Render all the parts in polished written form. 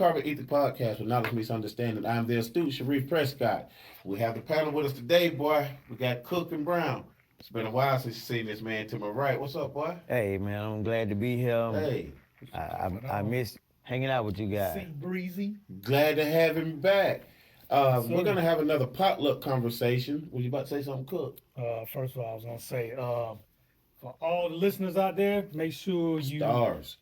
Carpet Ethic Podcast with Knowledge Meets Understanding. I'm the astute Sharif Prescott. We have the panel with us today, boy. We got Cook and Brown. It's been a while since you seen this man to my right. What's up, boy? Hey man, I'm glad to be here. Hey, I miss hanging out with you guys. Sea breezy. glad to have him back. We're sir. gonna have another potluck conversation. Was you about to say something, Cook? First of all, I was gonna say, for all the listeners out there, make sure you, Stars.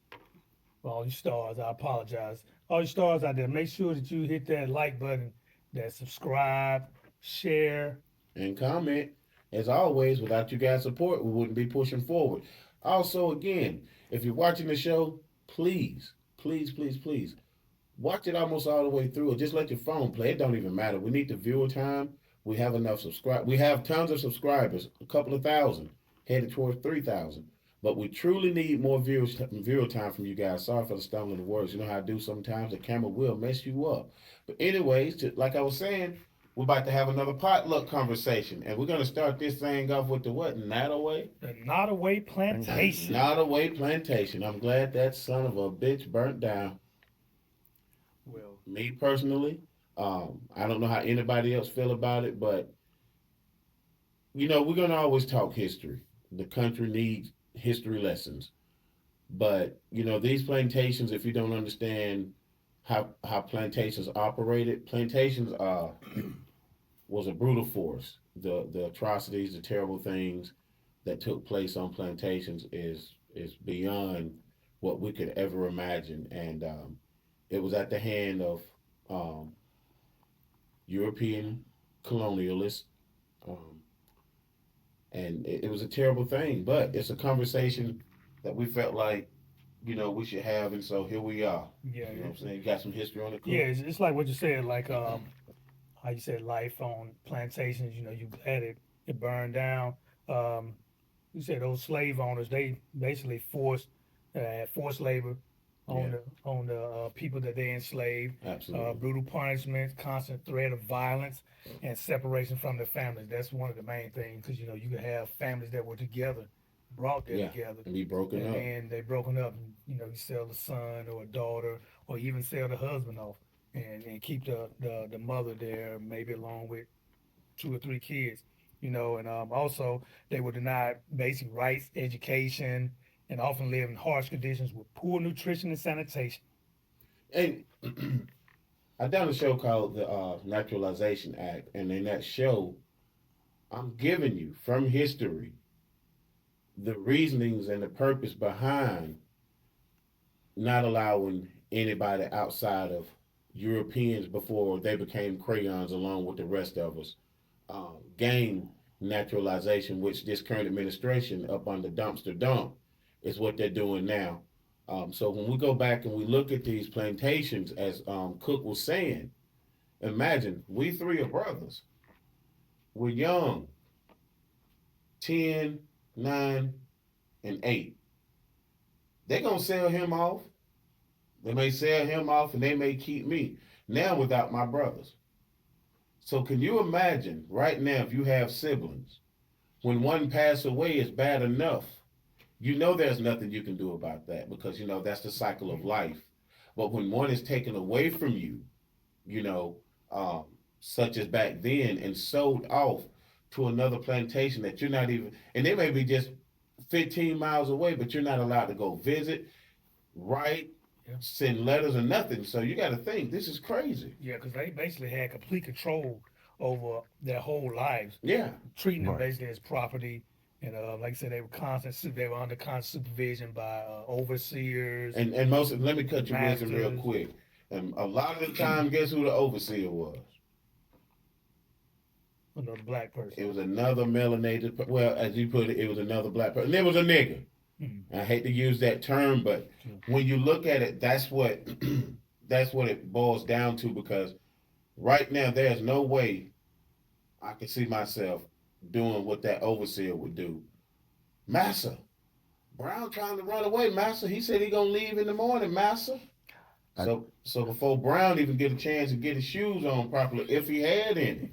for all you stars, I apologize. All you stars out there, make sure that you hit that like button, that subscribe, share. And comment. As always, without you guys' support, we wouldn't be pushing forward. Also, again, if you're watching the show, please, please, please, please, watch it almost all the way through. Or just let your phone play. It don't even matter. We need the viewer time. We have enough subscribe. We have tons of subscribers, a couple of thousand, headed towards 3,000. But we truly need more viewer time from you guys. Sorry for the stumbling of words. You know how I do sometimes. The camera will mess you up. But anyways, like I was saying, we're about to have another potluck conversation, and we're gonna start this thing off with the what? Nottoway? The Nottoway Plantation. Nottoway Plantation. I'm glad that son of a bitch burnt down. Well, Me personally, I don't know how anybody else feel about it, but you know we're gonna always talk history. The country needs history lessons, but you know these plantations. If you don't understand how plantations operated, plantations was a brutal force. The atrocities, the terrible things that took place on plantations is beyond what we could ever imagine, and it was at the hand of European colonialists, um, and it was a terrible thing. But it's a conversation that we felt like we should have, and so here we are. yeah, You know what I'm saying? You got some history on it, cool? yeah, it's like what you said, like how you said life on plantations. You glad it burned down. You said those slave owners, they basically had forced labor on Yeah. the people that they enslaved. Absolutely. Brutal punishment, constant threat of violence, and separation from their families. That's one of the main things, because you could have families that were together, brought there Yeah, together, and be broken and up. then they broken up. And, you sell the son or a daughter, or even sell the husband off, and keep the mother there, maybe along with 2 or 3 kids. And also they were denied basic rights, education, and often live in harsh conditions with poor nutrition and sanitation. And I done a show called the Naturalization Act, and in that show, I'm giving you from history the reasonings and the purpose behind not allowing anybody outside of Europeans before they became crayons along with the rest of us gain naturalization, which this current administration up on the dumpster dump is what they're doing now. So when we go back and we look at these plantations, as Cook was saying, imagine we three are brothers. We're young, 10, 9, and 8. They're going to sell him off. They may sell him off and they may keep me now without my brothers. So can you imagine right now if you have siblings, when one pass away is bad enough, there's nothing you can do about that because that's the cycle of life. But when one is taken away from you, you know, such as back then, and sold off to another plantation that you're not even, and they may be just 15 miles away, but you're not allowed to go visit, write, Yeah. send letters or nothing. So you got to think, this is crazy. Yeah, because they basically had complete control over their whole lives, Yeah. treating them Right. basically as property. And like I said, they were under constant supervision by overseers. And let me cut your wisdom real Masters. quick. And a lot of the time, guess who the overseer was? Another black It person. was another melanated, well, as you put it, it was another black person. And it was a nigga. Mhm. I hate to use that term, but when you look at it, that's what that's what it boils down to. Because right now, there's no way I can see myself doing what that overseer would do. Massa, Brown trying to run away. Massa, he said he gonna leave in the morning. Massa. So before Brown even get a chance to get his shoes on properly, if he had any,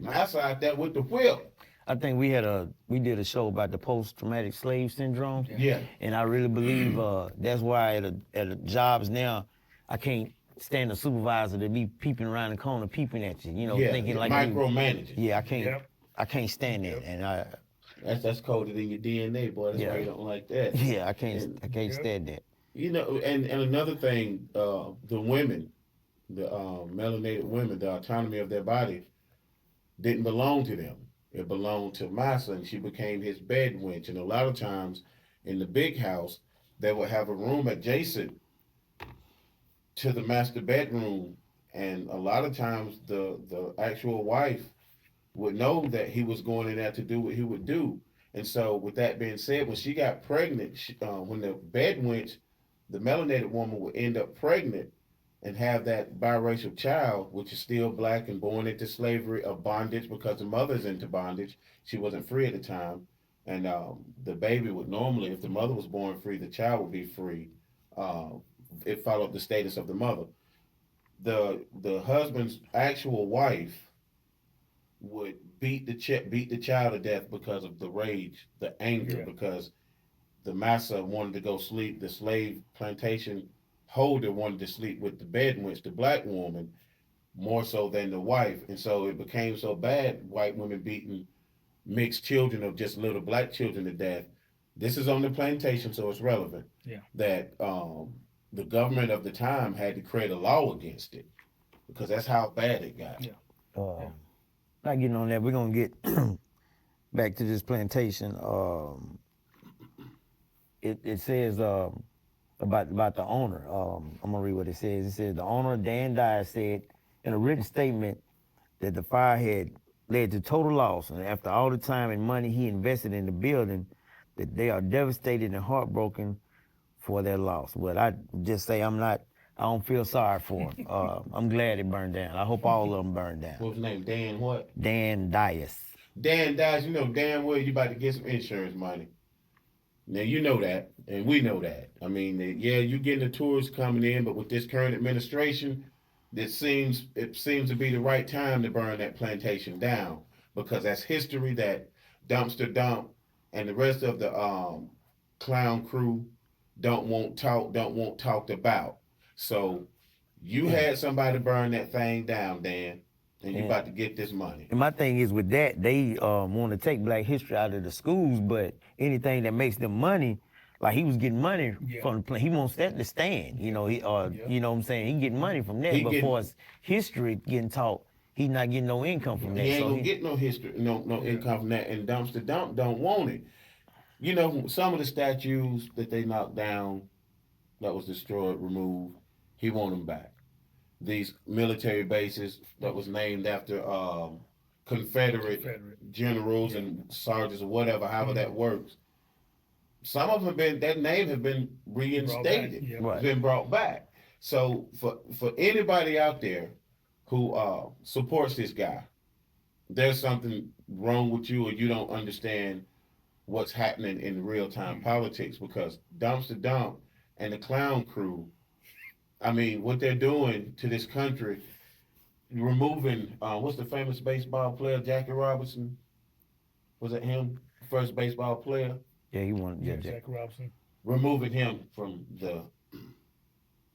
Massa out there with the whip. I think we did a show about the post-traumatic slave syndrome, Yeah. and I really believe that's why at the jobs now, I can't stand a supervisor to be peeping around the corner, peeping at you, you know, Yeah, thinking like micromanaging. Yeah, Yep. I can't stand Yep. that, and That's coded in your DNA, boy. That's why yeah, you don't like that. yeah, And I can't Yep. stand that. you know, and another thing, the women, the melanated women, the autonomy of their body didn't belong to them. It belonged to Massa, and she became his bed wench. And a lot of times, in the big house, they would have a room adjacent to the master bedroom, and a lot of times the actual wife would know that he was going in there to do what he would do. And so, with that being said, when she got pregnant, when the bed went, the melanated woman would end up pregnant and have that biracial child, which is still black and born into slavery or bondage because the mother's into bondage. She wasn't free at the time. And the baby would normally, if the mother was born free, the child would be free. Uh, it followed the status of the mother. The husband's actual wife would beat the child to death because of the rage, the anger, Yeah. because the massa wanted to go sleep. The slave plantation holder wanted to sleep with the bed wench, the black woman, more so than the wife. And so it became so bad, white women beating mixed children of just little black children to death. This is on the plantation, so it's relevant. Yeah. That the government of the time had to create a law against it because that's how bad it got. Yeah. Uh, Not getting on that, we're gonna get back to this plantation. It says about the owner. I'm gonna read what it says. It says the owner Dan Dyer said in a written statement that the fire had led to total loss, and after all the time and money he invested in the building, that they are devastated and heartbroken for their loss. Well, I just say I don't feel sorry for him. I'm glad it burned down. I hope all of them burned down. What was his name? Dan what? Dan Dias. Dan dies. You know damn well you about to get some insurance money. Now you know that, and we know that. I mean, yeah, you getting the tourists coming in, but with this current administration, it seems to be the right time to burn that plantation down because that's history that dumpster dump and the rest of the clown crew don't want talked about. So you had somebody burn that thing down, Dan, and you Yeah. about to get this money. And my thing is with that, they want to take Black history out of the schools, but anything that makes them money, like he was getting money Yeah. from the play, he wants that to stand. You know, Yeah. you know what I'm saying? He getting money from that, He but getting- for his history getting taught, he's not getting no income from that. He ain't So gonna get no history, no Yeah. income from that, and dumpster dump don't want it. You know, some of the statues that they knocked down, that was destroyed, removed, he want them back. These military bases that was named after Confederate Confederate. generals Yeah. and sergeants or whatever, however that Mhm. works. Some of them have been, that name have been reinstated, Yeah. Right. been brought back. So for anybody out there who supports this guy, there's something wrong with you or you don't understand what's happening in real time politics because Dumpster Dump and the clown crew, I mean, what they're doing to this country, removing what's the famous baseball player, Jackie Robinson? Was it him? First baseball player? yeah, he wanted Yeah. yeah, Jack Robinson. Removing him from the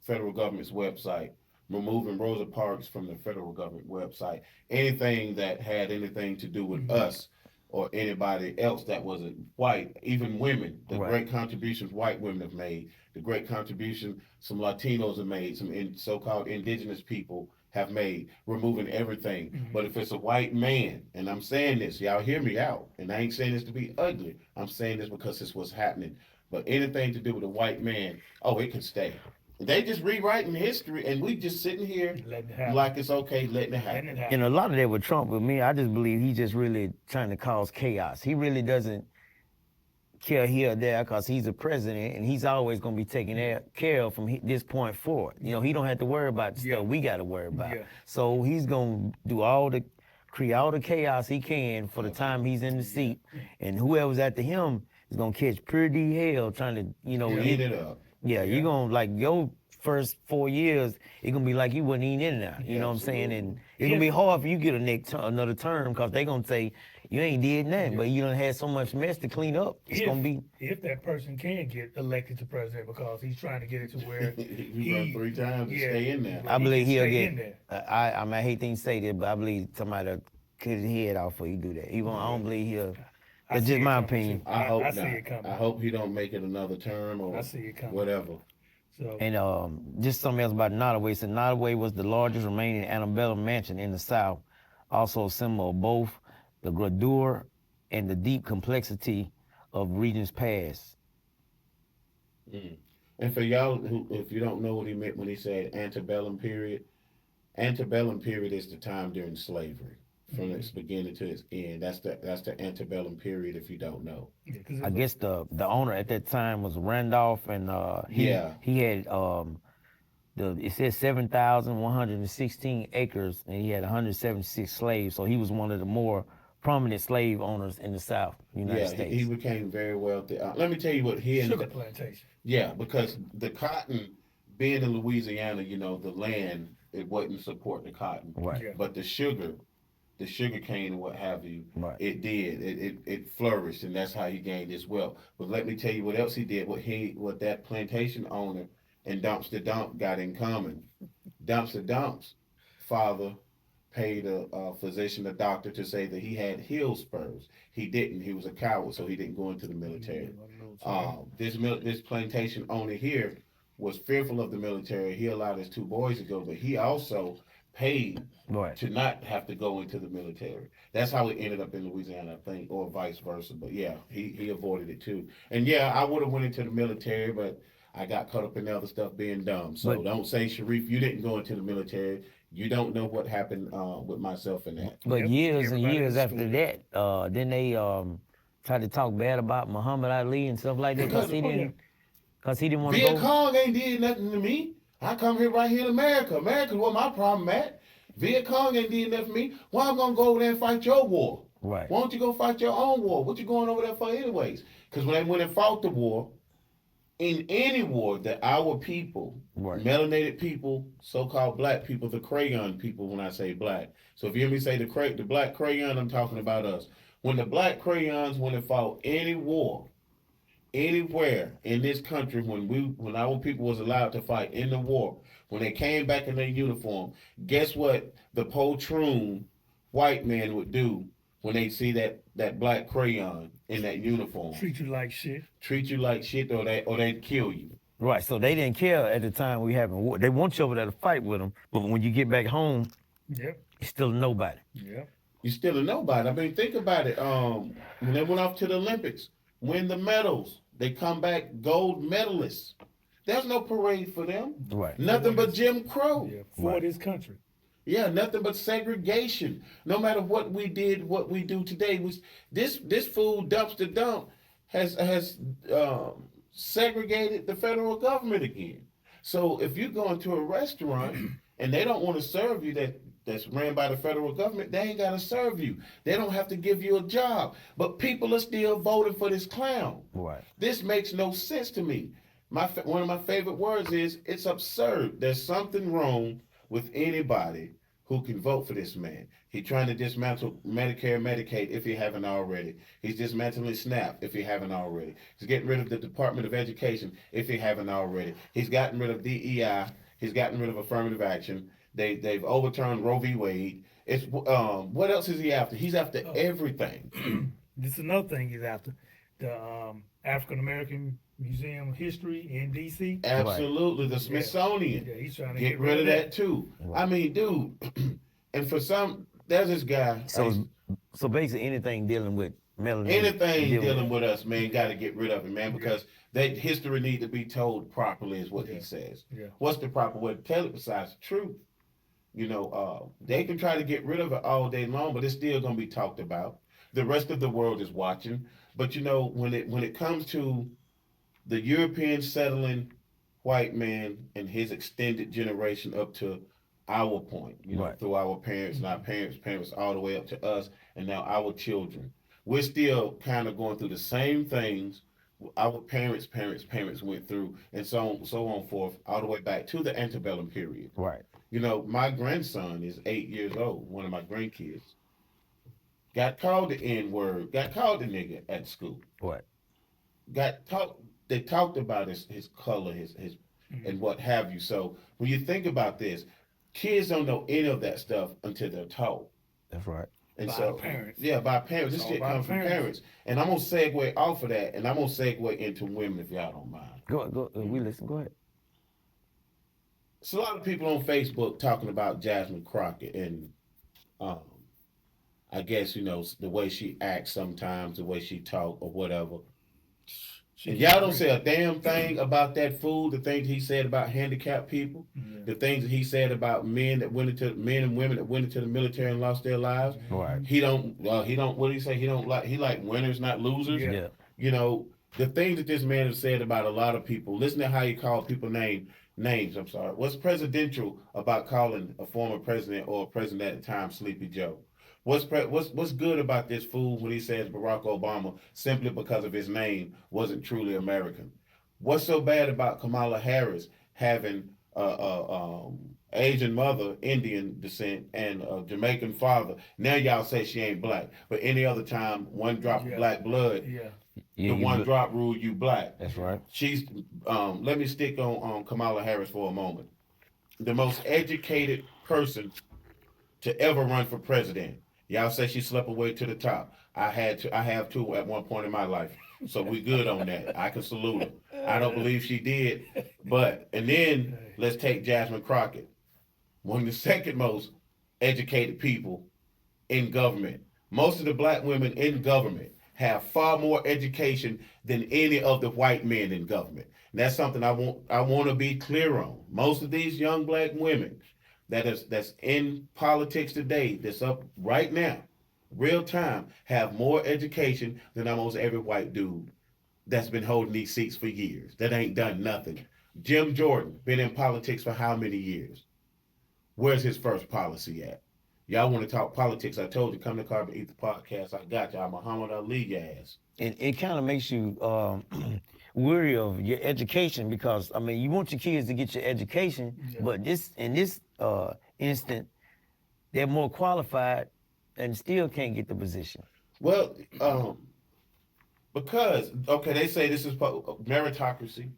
federal government's website, removing Rosa Parks from the federal government website, anything that had anything to do with us or anybody else that wasn't white, even women, the Right. great contributions white women have made, the great contribution some Latinos have made, some so-called indigenous people have made, removing everything. But if it's a white man, and I'm saying this, y'all hear me out, and I ain't saying this to be ugly, I'm saying this because it's what's happening. But anything to do with a white man, oh, it can stay. They just rewriting history, and we just sitting here Letting it happen. like it's okay, letting it Letting happen. it happen. And a lot of that with Trump, with me, I just believe he's just really trying to cause chaos. He really doesn't care here or there because he's a president and he's always going to be taken care of from this point forward. You know, he don't have to worry about the Yeah. stuff we got to worry about. Yeah. So he's going to do create all the chaos he can for the time he's in the seat. And whoever's after him is going to catch pretty hell trying to, you know, Eat it up. yeah, you're going to, like, your first 4 years, it's gonna be like you wasn't even in there. You Yeah, know what I'm saying? absolutely. And it's gonna be If hard for you to get another term because they gonna say you ain't did nothing, yeah, but you done had so much mess to clean up. It's if gonna be if that person can get elected to president because he's trying to get it to where He run he 3 times to yeah stay in there. where I he can believe he'll stay get. in there. I mean, I hate things to say this, but I believe somebody will cut his head off before he do that. He won't. I Yeah. don't believe he'll. I That's see just it my coming too. opinion. I I hope see not. it coming. I hope he don't make it another term I or see it coming. whatever. So And just something else about Nottoway. So Nottoway was the largest remaining antebellum mansion in the South, also a symbol of both the grandeur and the deep complexity of regions past. Mm. And for y'all who, if you don't know what he meant when he said antebellum period is the time during slavery, from mhm. its beginning to its end. That's the antebellum period. If you don't know, Yeah, because I there's a guess the owner at that time was Randolph, and yeah, he had it says 7,116 acres, and he had 176 slaves. So he was one of the more prominent slave owners in the South, United yeah, he States. became very wealthy. Let me tell you what he sugar ended. plantation. Yeah, because the cotton, being in Louisiana, the land it wouldn't support the cotton, Right, Yeah, but the sugar cane and what have you, right. it did. It flourished, and that's how he gained his wealth. But let me tell you what else he did. What that plantation owner and Dumpster Dump got in common. Dumpster Dump's father paid a physician, a doctor, to say that he had heel spurs. He didn't. He was a coward, so he didn't go into the military. This plantation owner here was fearful of the military. He allowed his 2 boys to go, but he also paid Right. to not have to go into the military. That's how it ended up in Louisiana, I think, or vice versa. But yeah, he avoided it too. And yeah, I would have went into the military, but I got caught up in other stuff being dumb. But So don't say, Sharif, you didn't go into the military. You don't know what happened with myself in that. but yep. years and Everybody has years a after story. that, then they tried to talk bad about Muhammad Ali and stuff like that because Because he Oh yeah, didn't because he didn't want to Viet go. Cong ain't did nothing to me. I come here right here in America. America's what my problem at. Viet Cong ain't did nothing for me. Why I'm gonna go over there and fight your war? Right. Why don't you go fight your own war? What you going over there for anyways? Because when they went and fought the war, in any war that our people, Right. melanated people, so-called black people, the crayon people, when I say black. So if you hear me say the black crayon, I'm talking about us. When the black crayons went and fought any war, anywhere in this country, when our people was allowed to fight in the war, when they came back in their uniform, guess what the poltroon white man would do when they see that black crayon in that uniform? treat you like shit. Treat you like shit, or they'd kill you. Right. So they didn't care at the time we having war. They want you over there to fight with them, but when you get back home, Yep, you're still nobody. yep. You still a nobody. I mean, think about it. When they went off to the Olympics, win the medals, they come back gold medalists. There's no parade for them. Right. Nothing but Jim Crow. Yeah, for Right. this country. Yeah, nothing but segregation. No matter what we did, what we do today, this food dumpster dump has segregated the federal government again. So if you go into a restaurant and they don't want to serve you that's ran by the federal government, they ain't got to serve you. They don't have to give you a job. But people are still voting for this clown. Right. This makes no sense to me. One of my favorite words is it's absurd. There's something wrong with anybody who can vote for this man. He's trying to dismantle Medicare and Medicaid if he haven't already. He's dismantling SNAP if he haven't already. He's getting rid of the Department of Education if he haven't already. He's gotten rid of DEI. He's gotten rid of affirmative action. They've overturned Roe v. Wade. It's what else is he after? He's after Oh. everything. This is another thing he's after. The African American Museum of History in DC. Absolutely, the Smithsonian. Yeah, he's trying to Get rid of that too. Right. I mean, dude, and for some, there's this guy. So basically anything dealing with melanin, Anything dealing dealing with us, man, got to get rid of it, man, Yeah. because that history need to be told properly, is what Yeah. he says. Yeah. What's the proper way to tell it besides the truth? They can try to get rid of it all day long, but it's still gonna be talked about. The rest of the world is watching. But when it comes to the European settling white man and his extended generation up to our point, Right. through our parents and our parents, all the way up to us, and now our children. We're still kind of going through the same things our parents went through, and so on forth, all the way back to the antebellum period. Right. You know, my grandson is 8 years old. One of my grandkids got called the N word, got called the nigga at school. Right. Got talked. They talked about his color, his and what have you. So when you think about this, kids don't know any of that stuff until they're taught. That's right. And By so, parents. yeah, by parents. It's This all shit by comes from parents. parents. And I'm gonna segue off of that, and I'm gonna segue into women if y'all don't mind. Go. We listen. Go ahead. It's a lot of people on Facebook talking about Jasmine Crockett, and um, I guess you know the way she acts sometimes, the way she talk or whatever. And y'all don't say a damn thing about that fool. The things he said about handicapped people, Yeah. the things that he said about men and women that went into the military and lost their lives. Right. He don't. He don't. What do he say? He like winners, not losers. Yeah. Yeah. You know the things that this man has said about a lot of people. Listen to how he called people names. I'm sorry. What's presidential about calling a former president or a president at the time Sleepy Joe? What's good about this fool when he says Barack Obama simply because of his name wasn't truly American? What's so bad about Kamala Harris having Asian mother, Indian descent, and a Jamaican father? Now y'all say she ain't black, but any other time, one drop of Yeah. black blood, Yeah. Yeah. the one drop rule, you black. That's right. She's let me stick on Kamala Harris for a moment. The most educated person to ever run for president. Y'all say she slept her way to the top. I have too at one point in my life. So we good on that. I can salute her. I don't believe she did. And then let's take Jasmine Crockett, one of the second most educated people in government. Most of the black women in government have far more education than any of the white men in government. And that's something I want to be clear on. Most of these young black women that's in politics today, that's up right now, real time, have more education than almost every white dude that's been holding these seats for years. That ain't done nothing. Jim Jordan been in politics for how many years? Where's his first policy at? Y'all want to talk politics? I told you, come to Carbon Eat the Podcast. I got y'all. Muhammad Ali, your ass. And it kind of makes you weary of your education because I mean you want your kids to get your education, Yeah. but in this instant, they're more qualified and still can't get the position. Well, because okay, they say this is meritocracy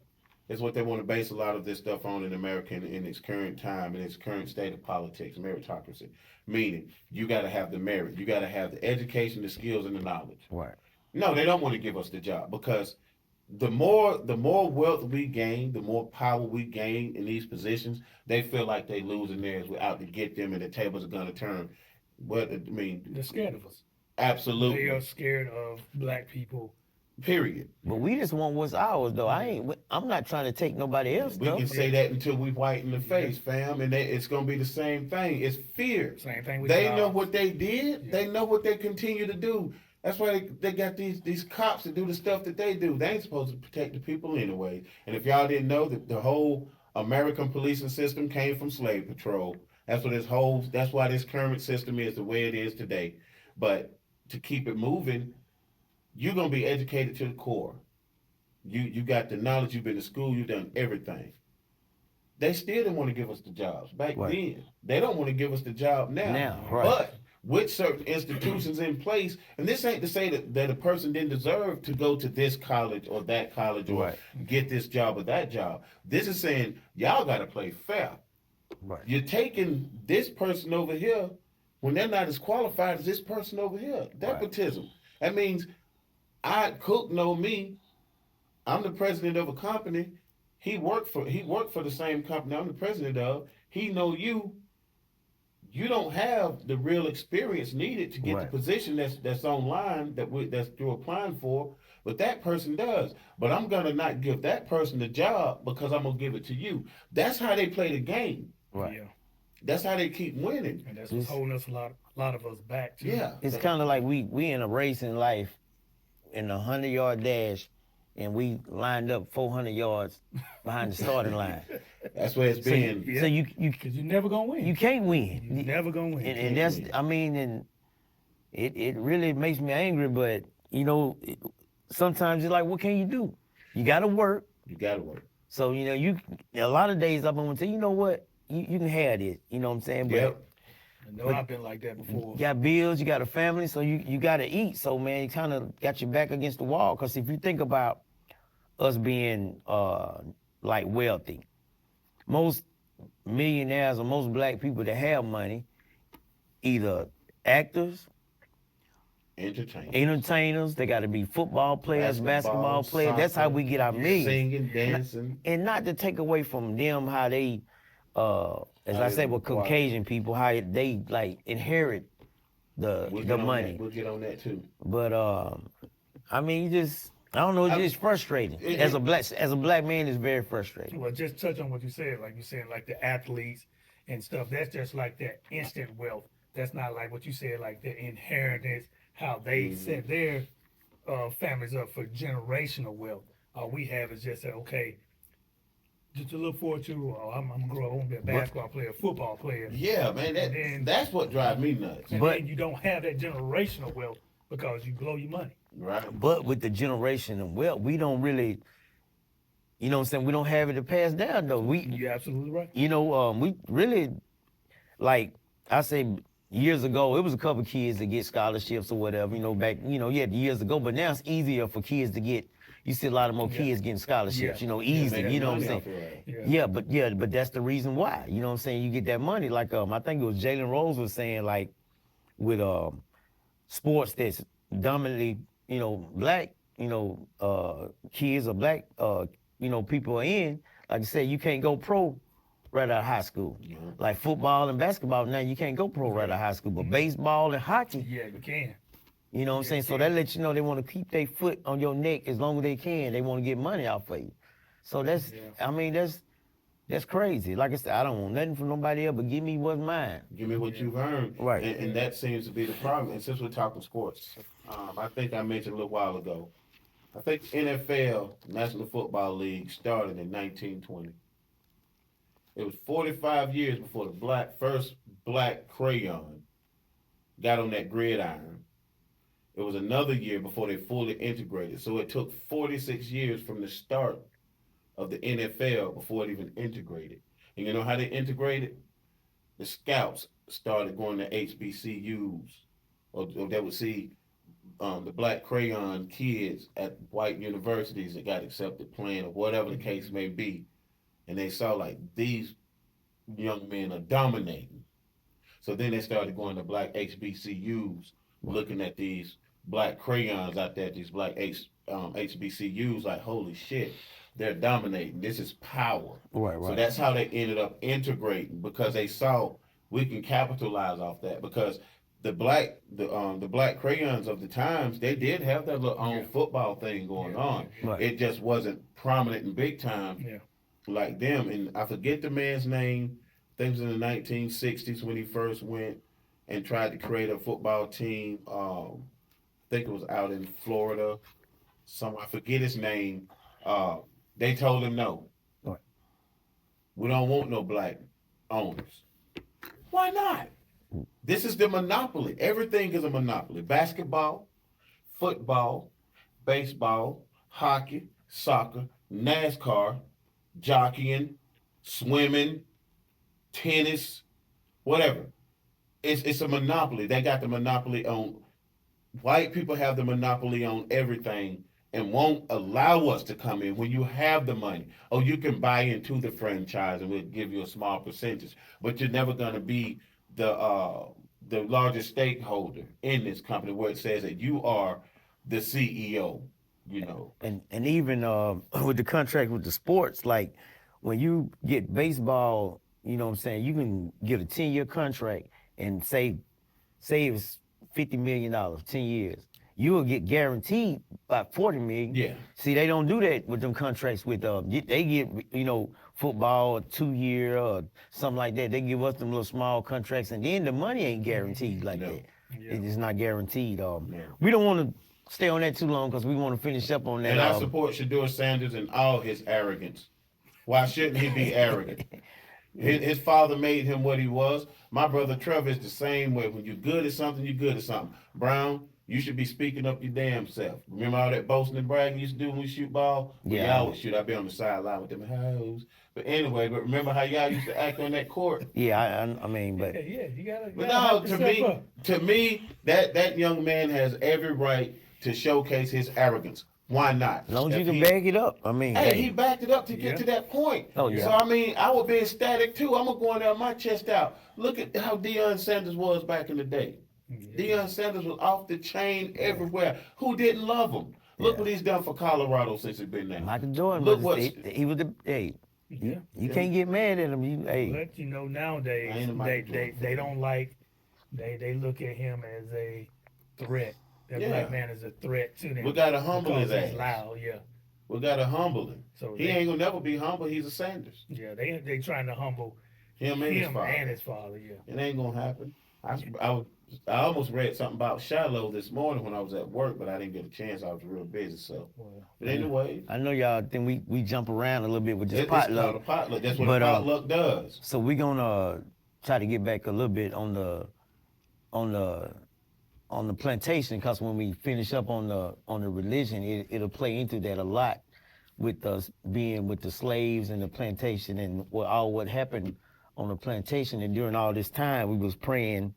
is what they want to base a lot of this stuff on in America in its current time, in its current state of politics. Meritocracy, meaning you got to have the merit, you got to have the education, the skills, and the knowledge. Right. No, they don't want to give us the job because the more wealth we gain, the more power we gain in these positions, they feel like they losing theirs. We're out to get them, and the tables are gonna turn. What I mean, They're scared of us. absolutely. They are scared of black people. Period. But we just want what's ours though. I'm not trying to take nobody else We though. can say that until we white in the face, fam, and it's gonna be the same thing. It's fear. Same thing with They know jobs. what they did. Yeah. They know what they continue to do. That's why they got these cops that do the stuff that they do. They ain't supposed to protect the people anyway. And if y'all didn't know that the whole American policing system came from slave patrol. That's why this current system is the way it is today. But to keep it moving, you're gonna be educated to the core. You got the knowledge, you've been to school, you've done everything. They still didn't want to give us the jobs back Right. then. They don't want to give us the job now. Now, right. But with certain institutions in place, and this ain't to say that a person didn't deserve to go to this college or that college or Right. get this job or that job. This is saying y'all got to play fair. Right. You're taking this person over here when they're not as qualified as this person over here. Nepotism. That means Cook know me. I'm the president of a company. He worked for the same company I'm the president of. He know you. You don't have the real experience needed to get Right. the position that's online that's you're applying for, but that person does. But I'm gonna not give that person the job because I'm gonna give it to you. That's how they play the game. Right. Yeah. That's how they keep winning. And that's what's holding us a lot of us back too. Yeah. It's kind of like we in a race in life, in a 100-yard dash, and we lined up 400 yards behind the starting line. That's where it's been. Yeah. So you Because you're never gonna win. you can't win. You're never gonna win. And that's, I mean, and it really makes me angry, but you know, sometimes it's like, what can you do? You got to work. You gotta work. So, you a lot of days I'm gonna say, you know what, you can have this. You know what I'm saying? Yep. I know But I've been like that you before. got bills, you got a family, so you got to eat. So man, you kind of got your back against the wall. Cause if you think about us being like wealthy, most millionaires or most black people that have money, either actors, Entertainment. entertainers, they got to be football players, Basketball, basketball players. That's how soccer, we get our millions. singing, dancing. And not to take away from them how they, as How I they said with acquire. Caucasian people, how they like inherit the We'll the get on money. that. We'll get on that too. But I mean, I don't know, it's just frustrating. As a black man, it's very frustrating. Well, just touch on what you said, like you said, like the athletes and stuff. That's just like that instant wealth. That's not like what you said, like the inheritance, how they set their families up for generational wealth. All we have is just that, okay, just to look forward to, I'm gonna grow up, I'm gonna be a basketball player, football player. Yeah, man. And then- That's what drives me nuts. And But- then you don't have that generational wealth because you blow your money. Right. But with the generation of wealth, we don't really, you know what I'm saying, we don't have it to pass down though. You're absolutely right. We really, like I say years ago, it was a couple kids that get scholarships or whatever, back, years ago, but now it's easier for kids to get, you see a lot of more kids getting scholarships, Yeah. easy, man, you know what I'm money saying? off of that. Yeah. But that's the reason why, you know what I'm saying? You get that money, like, I think it was Jalen Rose was saying, like, with, sports that's dominantly, black, kids or black, people are in, like I said, you can't go pro right out of high school. Like football and basketball, now you can't go pro right out of high school, but baseball and hockey, Yeah, you can. you know what I'm saying? So that lets you know they want to keep their foot on your neck as long as they can. They want to get money off of you. So I mean, that's crazy. Like I said, I don't want nothing from nobody else, but give me what's mine. Give me what you've earned. Right. And that seems to be the problem. And since we're talking sports, I think I mentioned a little while ago, I think NFL, National Football League, started in 1920. It was 45 years before the first black crayon got on that gridiron. It was another year before they fully integrated. So it took 46 years from the start of the NFL before it even integrated. And you know how they integrated? The scouts started going to HBCUs, or they would see the black crayon kids at white universities that got accepted playing, or whatever the case may be. And they saw like these young men are dominating. So then they started going to black HBCUs, looking at these black crayons out there, these black HBCUs, like, holy shit, they're dominating. This is power. Right. So that's how they ended up integrating, because they saw we can capitalize off that, because the black crayons of the times, they did have their little own football thing going on. Right. It just wasn't prominent and big time Yeah. like them. And I forget the man's name. I think it was in the 1960s when he first went and tried to create a football team. I think it was out in Florida. I forget his name. They told him no. Right. We don't want no black owners. Why not? This is the monopoly. Everything is a monopoly. Basketball, football, baseball, hockey, soccer, NASCAR, jockeying, swimming, tennis, whatever. It's a monopoly. They got the monopoly on. White people have the monopoly on everything and won't allow us to come in when you have the money. Oh, you can buy into the franchise and we'll give you a small percentage, but you're never going to be the largest stakeholder in this company where it says that you are the CEO. And even with the contract with the sports, like when you get baseball, you know what I'm saying, you can get a 10-year contract and say it's $50 million, 10 years. You will get guaranteed about $40 million. Yeah. See, they don't do that with them contracts with they get, football, a 2-year or something like that. They give us them little small contracts, and then the money ain't guaranteed like No. that. Yeah. It's not guaranteed. We don't want to stay on that too long because we want to finish up on that. And I support Shedeur Sanders and all his arrogance. Why shouldn't he be arrogant? His father made him what he was. My brother Trevor is the same way. When you're good at something, you're good at something. Brown, You should be speaking up your damn self. Remember all that boasting and bragging you used to do when we shoot ball? Well, Yeah. y'all would shoot. I'd be on the sideline with them hoes. But anyway, but remember how y'all used to act on that court? Yeah, I mean, but Yeah, you But gotta no, hype yourself up. to me, that young man has every right to showcase his arrogance. Why not? as long as you If can he, back it up, I mean, hey, he hey, backed it up to Yeah. get to that point. Oh, yeah. So I mean, I would be ecstatic too. I'm gonna go in there, my chest out. Look at how Deion Sanders was back in the day. Yeah. Deion Sanders was off the chain everywhere. Who didn't love him? Look Yeah. what he's done for Colorado since he's been there. Michael Jordan, Look was, what's he was the hey. Yeah. You can't get mad at him. You hey, But you know, I nowadays ain't a Michael Jordan they fan. don't like they look at him as a threat. That Yeah. black man is a threat to them We gotta humble because his he's ass. loud. Yeah. We gotta humble him. So He ain't gonna never be humble. He's a Sanders. yeah, they trying to humble Him and his him father. and his father. Yeah. It ain't gonna happen. I almost read something about Shiloh this morning when I was at work, but I didn't get a chance. I was real busy. So, Well, but anyway, I know y'all think we jump around a little bit with this it's called a potluck. potluck. That's what But, a potluck does. So we're gonna try to get back a little bit on the plantation, because when we finish up on the religion, it'll play into that a lot with us being with the slaves and the plantation and what happened on the plantation. And during all this time, we was praying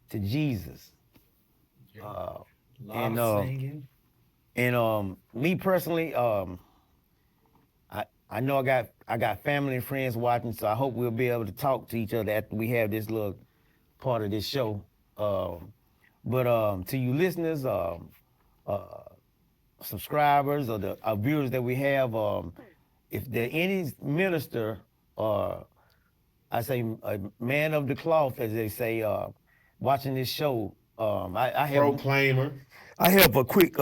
to Jesus. Yeah. And singing. and me personally, I know I got family and friends watching, so I hope we'll be able to talk to each other after we have this little part of this show. But to you listeners, subscribers, or the our viewers that we have, if there any minister, or I say a man of the cloth, as they say, watching this show, I have a quick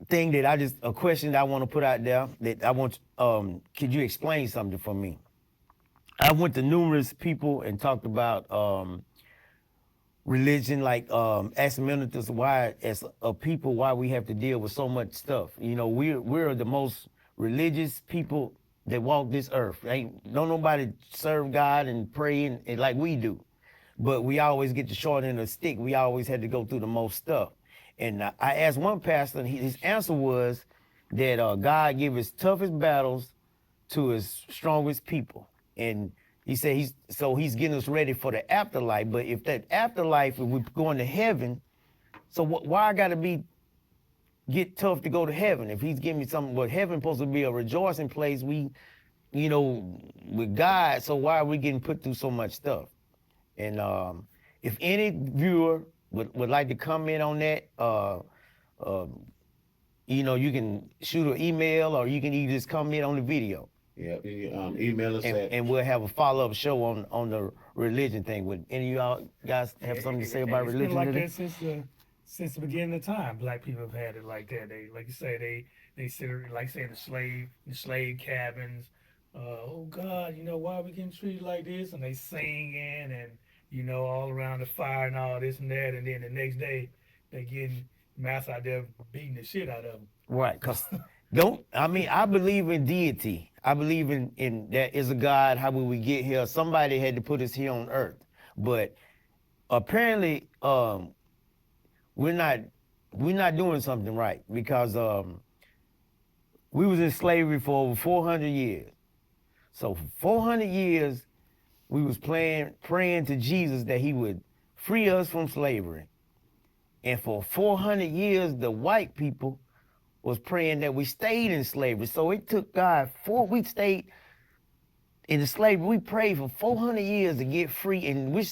thing that a question that I want to put out there that I want. Could you explain something for me? I went to numerous people and talked about religion, like asking ministers why, as a people, why we have to deal with so much stuff. You know, we're the most religious people that walk this earth. Ain't nobody serve God and pray and like we do, but we always get the short end of the stick. We always had to go through the most stuff. And I asked one pastor, and his answer was that God give his toughest battles to his strongest people. And he said he's getting us ready for the afterlife. But if that afterlife, if we're going to heaven, so why I gotta get tough to go to heaven? If he's giving me something, but heaven's supposed to be a rejoicing place, with God, so why are we getting put through so much stuff? And if any viewer would like to comment on that, you can shoot an email, or you can even just comment on the video. Yeah, email us and we'll have a follow-up show on the religion thing. Would any of y'all guys have something to say about religion? It's been like today? that since the beginning of time. Black people have had it like that. They, like you say, they sit, like say the slave cabins. Oh God, why are we getting treated like this? And they singing and all around the fire and all this and that. And then the next day they getting mass out there beating the shit out of them. Right, because I believe in deity. I believe in there is a God. How will we get here? Somebody had to put us here on earth. But apparently, we're not doing something right, because we was in slavery for over 400 years. So for 400 years, we was praying to Jesus that he would free us from slavery. And for 400 years, the white people was praying that we stayed in slavery. So it took God we stayed in the slavery. We prayed for 400 years to get free, and we're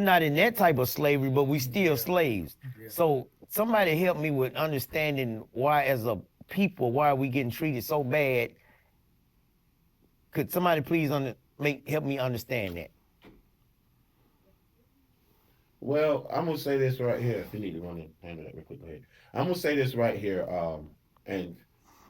not in that type of slavery, but we still slaves. Yeah. So somebody help me with understanding why, as a people, why are we getting treated so bad? Could somebody please help me understand that? Well, I'm gonna say this right here. If you need to run and handle that real quick, go ahead. I'm gonna say this right here, and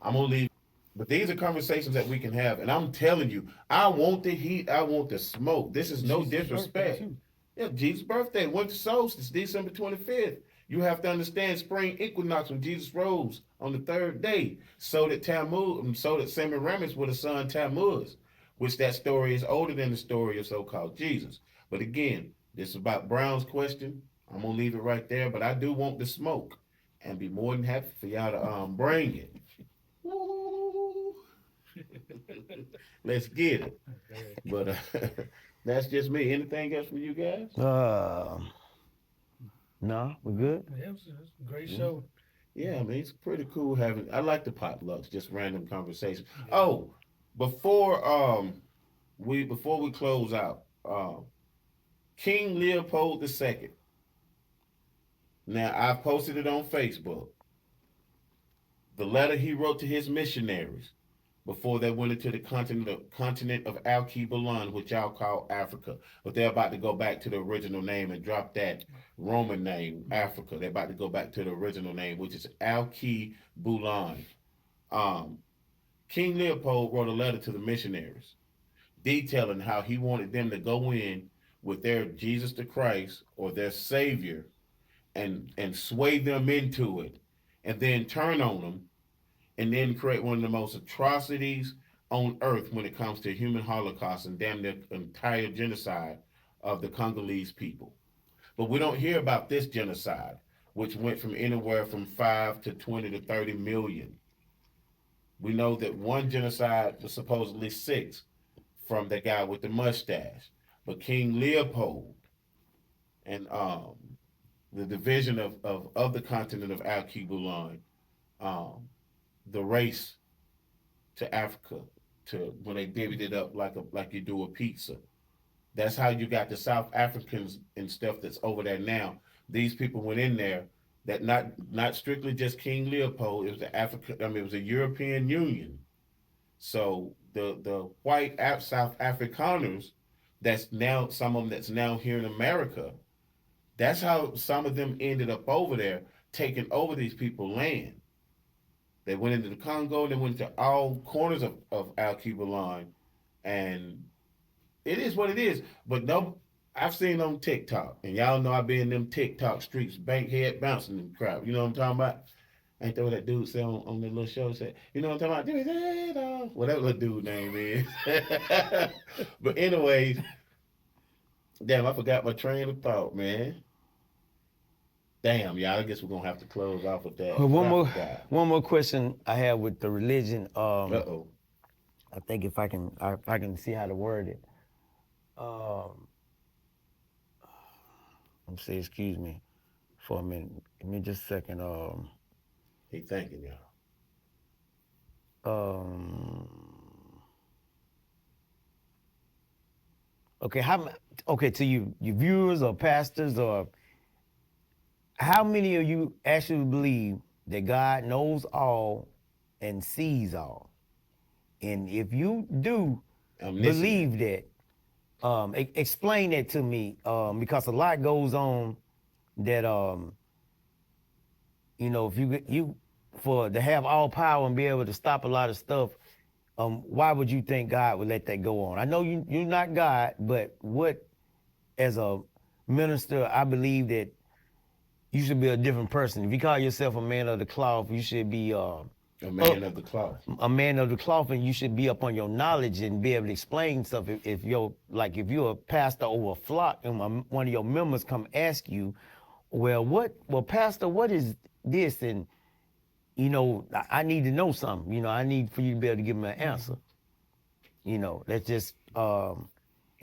I'm gonna leave. But these are conversations that we can have, and I'm telling you, I want the heat, I want the smoke. This is no Jesus' birthday, disrespect. too. Yeah, Jesus' birthday, winter solstice, December 25th. You have to understand spring equinox when Jesus rose on the third day. So that Semiramis with a son Tammuz, which that story is older than the story of so-called Jesus. But again, this is about Brown's question. I'm gonna leave it right there, but I do want the smoke, and be more than happy for y'all to bring it. Woo. Let's get it. Okay. But that's just me. Anything else from you guys? No, we're good. Yeah, it was a great Yeah. show. Yeah, I mean it's pretty cool having. I like the potlucks, just random conversation. Yeah. Oh, before before we close out, King Leopold II. Now I've posted it on Facebook. The letter he wrote to his missionaries before they went into the continent of Al-Kebalan, which y'all call Africa. But they're about to go back to the original name and drop that Roman name, Africa. They're about to go back to the original name, which is Al-Kebalan. Um, King Leopold wrote a letter to the missionaries detailing how he wanted them to go in with their Jesus the Christ or their Savior and sway them into it and then turn on them and then create one of the most atrocities on earth when it comes to human holocaust and damn near entire genocide of the Congolese people. But we don't hear about this genocide, which went from anywhere from 5 to 20 to 30 million. We know that one genocide was supposedly 6 from the guy with the mustache. But King Leopold and the division of the continent of Al-Kebalan, um, the race to Africa to when they divvied it up like you do a pizza. That's how you got the South Africans and stuff that's over there now. These people went in there that not strictly just King Leopold. It was the Africa. I mean, it was the European Union. So the white South Afrikaners that's now some of them that's now here in America. That's how some of them ended up over there taking over these people's land. They went into the Congo. They went to all corners of Al Cubalan, and it is what it is. But no, I've seen on TikTok, and y'all know I've been in them TikTok streets, bankhead bouncing and crap. You know what I'm talking about? Ain't that what that dude said on that little show? Said, you know what I'm talking about? Whatever little dude name is. But anyways, damn, I forgot my train of thought, man. Damn, y'all. I guess we're gonna have to close off with that. Well, But one I more forgot. one more question I have with the religion. Uh-oh. I think if I can see how to word it. Um, let me say, excuse me for a minute. Give me just a second. He thanking y'all. Um, okay, okay, to you viewers or pastors or how many of you actually believe that God knows all and sees all? And if you do Omniscient. believe that, explain that to me, because a lot goes on that if you for to have all power and be able to stop a lot of stuff, why would you think God would let that go on? I know you're not God, but what as a minister, I believe that you should be a different person. If you call yourself a man of the cloth, you should be A man of the cloth. a man of the cloth, and you should be up on your knowledge and be able to explain stuff. If you're a pastor over a flock and one of your members come ask you, well, pastor, what is this? And I need to know something. I need for you to be able to give me an answer. That's just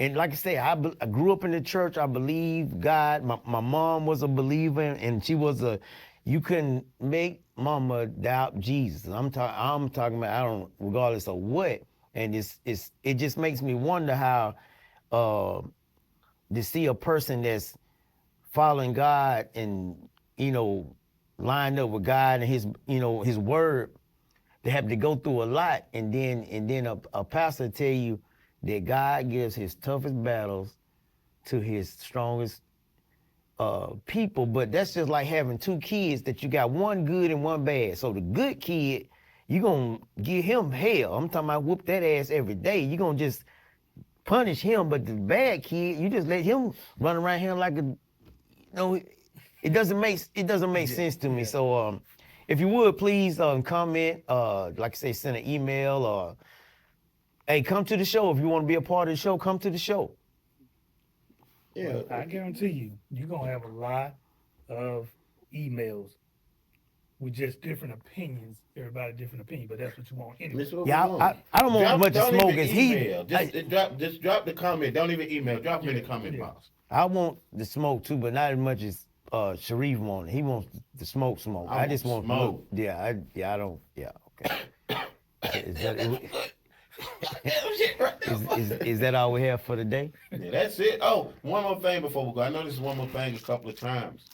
and like I say, I grew up in the church. I believe God. My mom was a believer, and she was you couldn't make mama doubt Jesus. I'm talking about, I don't, regardless of what. And it just makes me wonder how uh, to see a person that's following God and lined up with God and his word, they have to go through a lot, and then a pastor tell you that God gives his toughest battles to his strongest people. But that's just like having two kids that you got one good and one bad. So the good kid, you gonna give him hell. I'm talking about whoop that ass every day. You gonna just punish him. But the bad kid, you just let him run around here like it doesn't make Yeah, sense to me. yeah. So if you would please comment, like I say, send an email or hey, come to the show. If you want to be a part of the show, come to the show. Yeah, But I guarantee you're gonna have a lot of emails with just different opinions. Everybody different opinion, but that's what you want anyway. that's what we Yeah, want. I don't want as much Don't smoke even as he. email. Just drop the comment. Don't even email. Drop them in Yeah, the comment yeah. box. I want the smoke too, but not as much as Sharif wanted. He wants the smoke, smoke. I I want just want look. smoke. I don't. Yeah, okay. Is that Right there, boy. is that all we have for today? Yeah, that's it. Oh, one more thing before we go. I know this is one more thing a couple of times.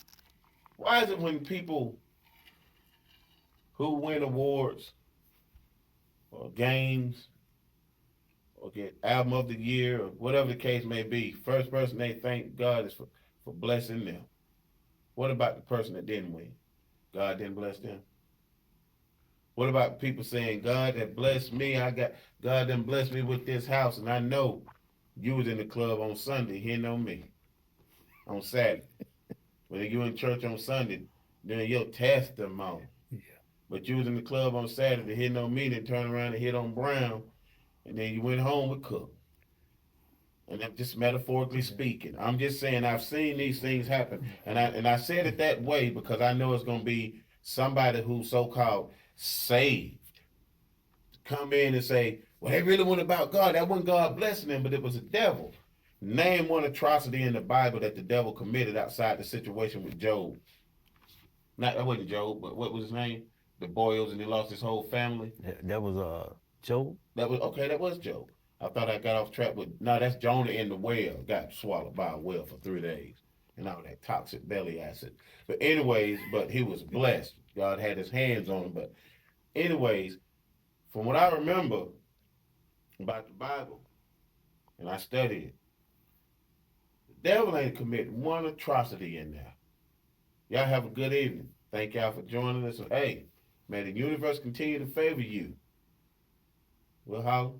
Why is it when people who win awards or games or get album of the year or whatever the case may be, first person they thank God is for blessing them? What about the person that didn't win? God didn't bless them. What about people saying, God that blessed me, God done blessed me with this house, and I know you was in the club on Sunday hitting on me on Saturday. When you in church on Sunday, doing your testimony. Yeah. But you was in the club on Saturday hitting on me, then turn around and hit on Brown, and then you went home with Cook. And I'm just metaphorically speaking. I'm just saying I've seen these things happen. And I said it that way because I know it's gonna be somebody who's so called saved come in and say, well, they really went about God. That wasn't God blessing them, but it was the devil. Name one atrocity in the Bible that the devil committed outside the situation with Job. Not that wasn't Job, but what was his name? The boils, and he lost his whole family. That was Joe. That was okay. That was Job. I thought I got off track with no. That's Jonah in the whale. Got swallowed by a whale for 3 days, and all that toxic belly acid. But anyways, but he was blessed. God had His hands on him. But anyways, from what I remember about the Bible, and I studied it, the devil ain't committed one atrocity in there. Y'all have a good evening. Thank y'all for joining us. Hey, may the universe continue to favor you. We'll holler.